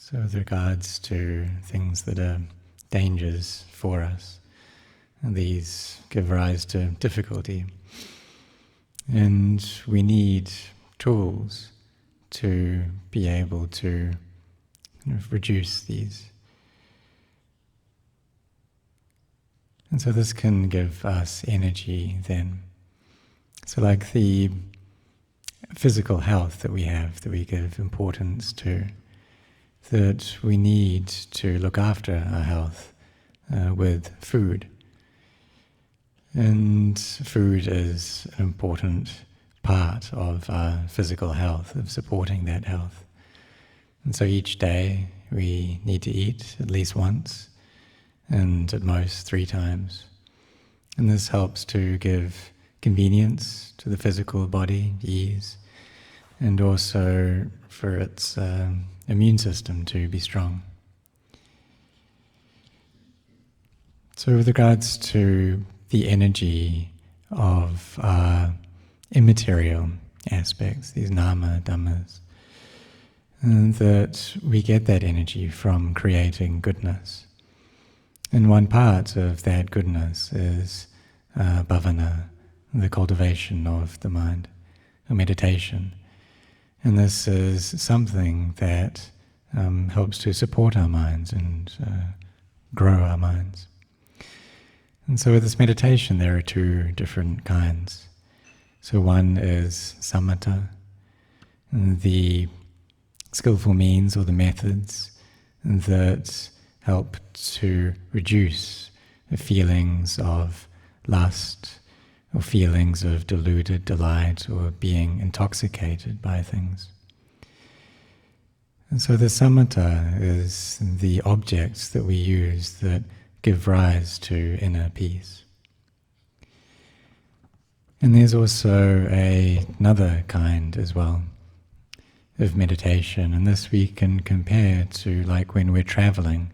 So with regards to things that are dangers for us, and these give rise to difficulty. And we need tools to be able to reduce these. And so this can give us energy then. So like the physical health that we have, that we give importance to, that we need to look after our health with food. And food is an important part of our physical health, of supporting that health. And so each day we need to eat at least once, and at most 3 times. And this helps to give convenience to the physical body, ease, and also for its immune system to be strong. So with regards to the energy of immaterial aspects, these nama dhammas, and that we get that energy from creating goodness. And one part of that goodness is bhavana, the cultivation of the mind, or meditation. And this is something that helps to support our minds and grow our minds. And so with this meditation there are 2 different kinds. So one is Samatha, the skillful means or the methods that help to reduce the feelings of lust or feelings of deluded delight or being intoxicated by things. And so the samatha is the objects that we use that give rise to inner peace. And there's also another kind as well of meditation, and this we can compare to like when we're traveling,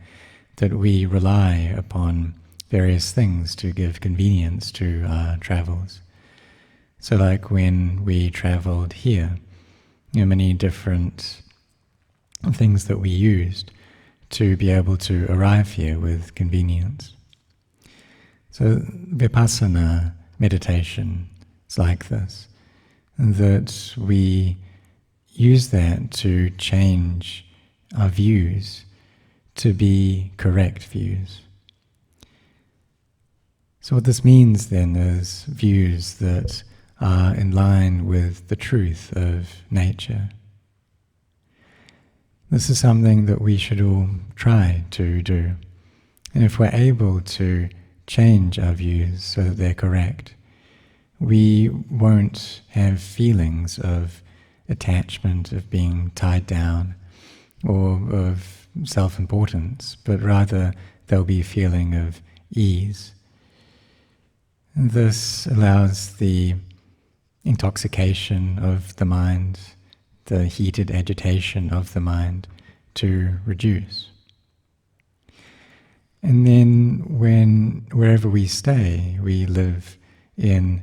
that we rely upon various things to give convenience to our travels. So like when we traveled here, many different things that we used to be able to arrive here with convenience. So Vipassana meditation is like this, that we use that to change our views to be correct views. So what this means then is views that are in line with the truth of nature. This is something that we should all try to do. And if we're able to change our views so that they're correct, we won't have feelings of attachment, of being tied down, or of self-importance, but rather there'll be a feeling of ease. And this allows the intoxication of the mind, the heated agitation of the mind to reduce. And then wherever we stay, we live in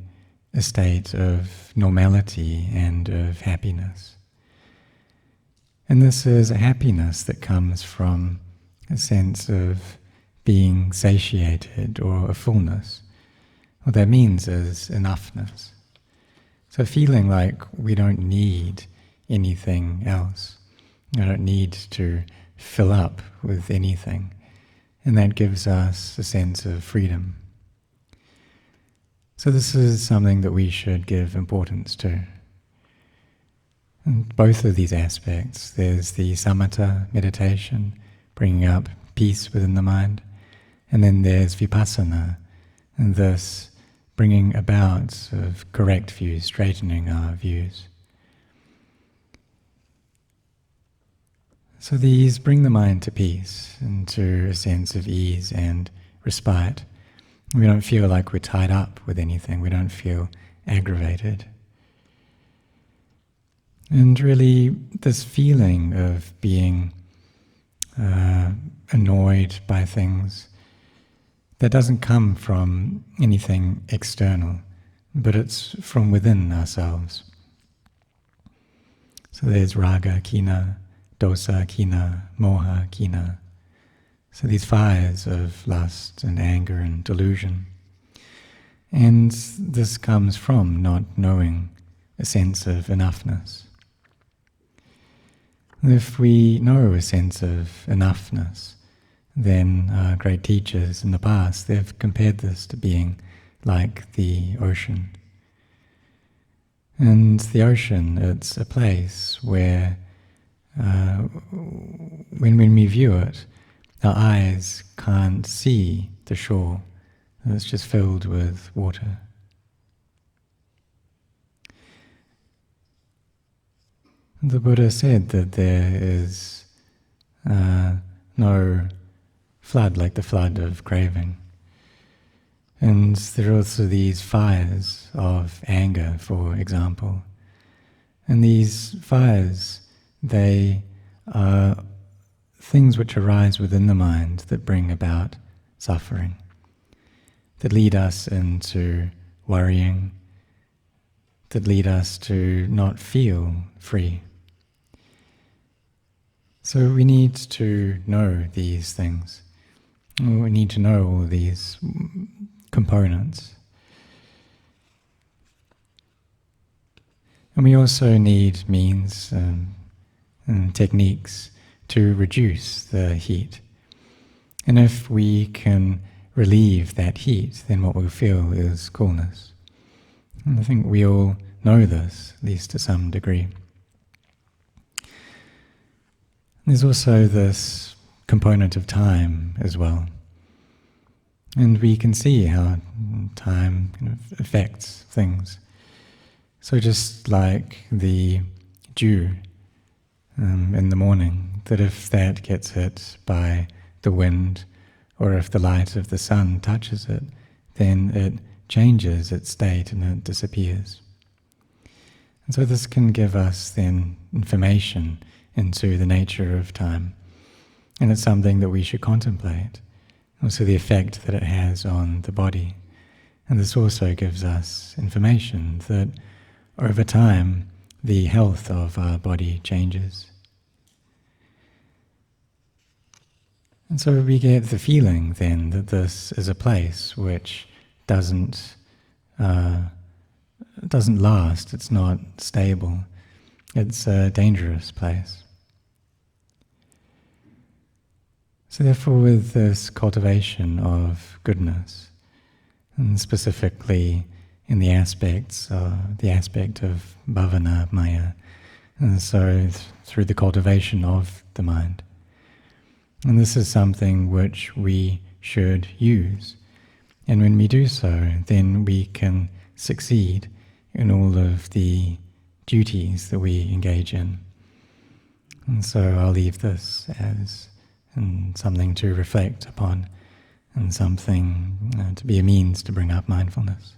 a state of normality and of happiness. And this is a happiness that comes from a sense of being satiated or a fullness. What that means is enoughness. So feeling like we don't need anything else. I don't need to fill up with anything. And that gives us a sense of freedom. So this is something that we should give importance to. And both of these aspects, there's the samatha meditation, bringing up peace within the mind, and then there's vipassana, and thus bringing about of correct views, straightening our views. So these bring the mind to peace, and to a sense of ease and respite. We don't feel like we're tied up with anything, we don't feel aggravated. And really, this feeling of being annoyed by things, that doesn't come from anything external, but it's from within ourselves. So there's raga, kina, dosa, kina, moha, kina. So these fires of lust and anger and delusion. And this comes from not knowing a sense of enoughness. If we know a sense of enoughness, then great teachers in the past, they've compared this to being like the ocean. And the ocean, it's a place where when we view it, our eyes can't see the shore. It's just filled with water. The Buddha said that there is no flood like the flood of craving. And there are also these fires of anger, for example. And these fires, they are things which arise within the mind that bring about suffering, that lead us into worrying, that lead us to not feel free. So we need to know these things. We need to know all these components. And we also need means and techniques to reduce the heat. And if we can relieve that heat, then what we'll feel is coolness. And I think we all know this, at least to some degree. There's also this component of time as well. And we can see how time kind of affects things. So just like the dew in the morning, that if that gets hit by the wind, or if the light of the sun touches it, then it changes its state and it disappears. And so this can give us then information into the nature of time. And it's something that we should contemplate. Also the effect that it has on the body. And this also gives us information that over time the health of our body changes. And so we get the feeling then that this is a place which doesn't last, it's not stable, it's a dangerous place. So therefore, with this cultivation of goodness, and specifically in the aspect of bhavana maya, and so through the cultivation of the mind. And this is something which we should use. And when we do so, then we can succeed in all of the duties that we engage in. And so I'll leave this as something to reflect upon, and something to be a means to bring up mindfulness.